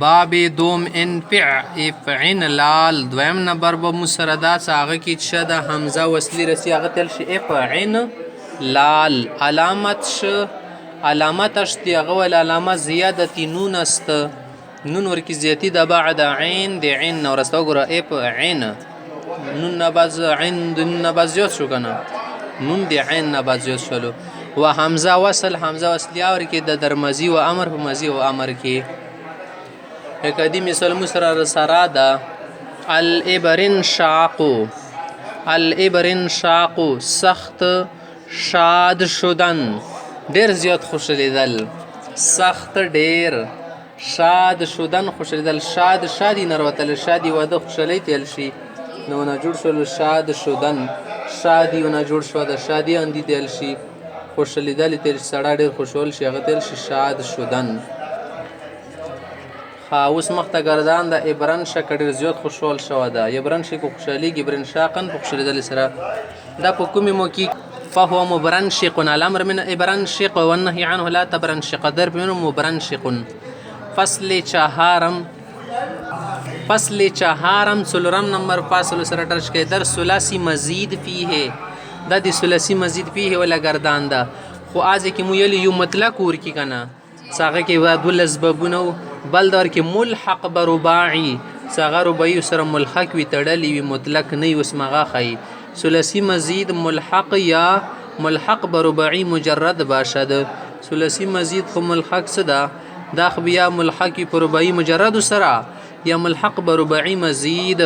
باب دوم انفع افعن لال دویم نمبر به مسردا هغه کې چې د حمزه وصلی رسی هغه تل شي افعن لال علامت اشتی هغه ول علامه زیادتی نون است نون ورکی زیاتی د بعد عین د عین نو رسته وګوره افعن نون نباز عین د نباز یو شو کنه نون د عین نباز یو شلو و حمزه وصلی اور کې د درمزی و امر په مزی و امر کې کدی مثال مسرر سرادا الابرن شاقو سخت شاد شدن ډیر زیات خوشالیدل سخت ډیر شاد شدن خوشالیدل شادی نروتل شادی واده خوشالی تل شي نو نه جوړ شول شاد شدن شادی نه جوړ شو د شادی اندی تل شي خوشالیدل تل سړی ډیر خوشحال شي هغه تل شي شاد شدن اوس مخته گردان د ابرن شک ډیر زیات خوشحال شوه ده ابرن شک خوشحالي ګبرن شاقن په خوشالیدل سره دا په کومې موقع فهو مبرنشق الامر من ابرنشق والنهي عنه لا تبرنشق درب منه مبرنشق فصل چهارم څلورم نمبر فاصل سره ټرش کې در ثلاثي مزید فيه دا د ثلاثي مزید فيه ولا گردان ده خو از کې مو یلی یو مطلق ور کی کنه ساغه کې ود لسببونو بل دار کې ملحق برباعي صغه رباعي سره ملحق وي تړلی وي مطلق نه اوس مغه خي ثلاثي مزید ملحق یا ملحق برباعي مجرد باشد ثلاثي مزید خو ملحق صدا دا خو بیا ملحق برباعي مجرد سره یا ملحق برباعي مزید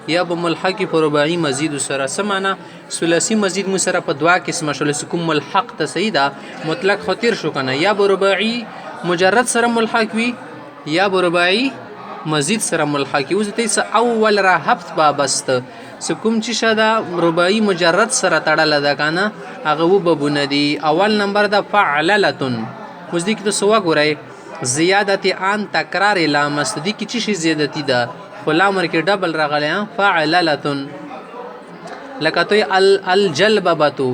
یا بملحق برباعي مزید سره سمانا ثلاثي مزید مو سره په دوا قسمه شول سکم ملحق تسیدا مطلق خطیر شو کنه یا برباعي مجرد سره ملحق وي یا برباعي مزید سره ملحق وي ته اول را حفظ بابست سکم چې شدا رباعي مجرد سره تړل ده کنه هغه وبونه دي اول نمبر د فعللتن اوس دې کې ته سوا ګورئ زیادت ان تکرار لام مستدی کی چی زیادتی ده غلامر کې ډبل راغلی فعللتن لکه تو الجلببتو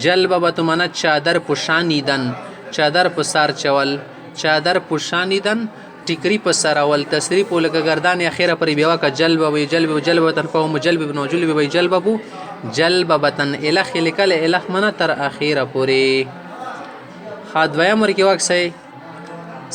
جلببتو معنا چادر پوشانیدن چادر پسار چول چادر پوشانیدن ټیکری په سراول تصریف ولګ گردان اخیره پر بیوا کا جلبتن قوم جلب نو جلببتن الخ لکل الخ من تر اخیره پوری خادویا مر کې وکسي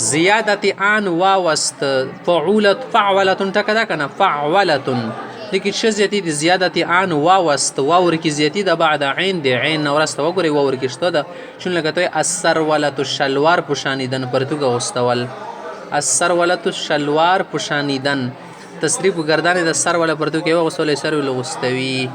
زیادت ان واوست فعولتن تکدا کنه فعولتن لیکن شزیتی دی زیادت ان واوست واور کی زیاتی د بعد عین دی عین ورسته وګوري واور کی شته ده چون لګته السرولت الشلوار پوشانیدن پرتګه واستول السرولت الشلوار پوشانیدن تصریف گردان د سر ولا پرتګه وغسل سر ول غستوي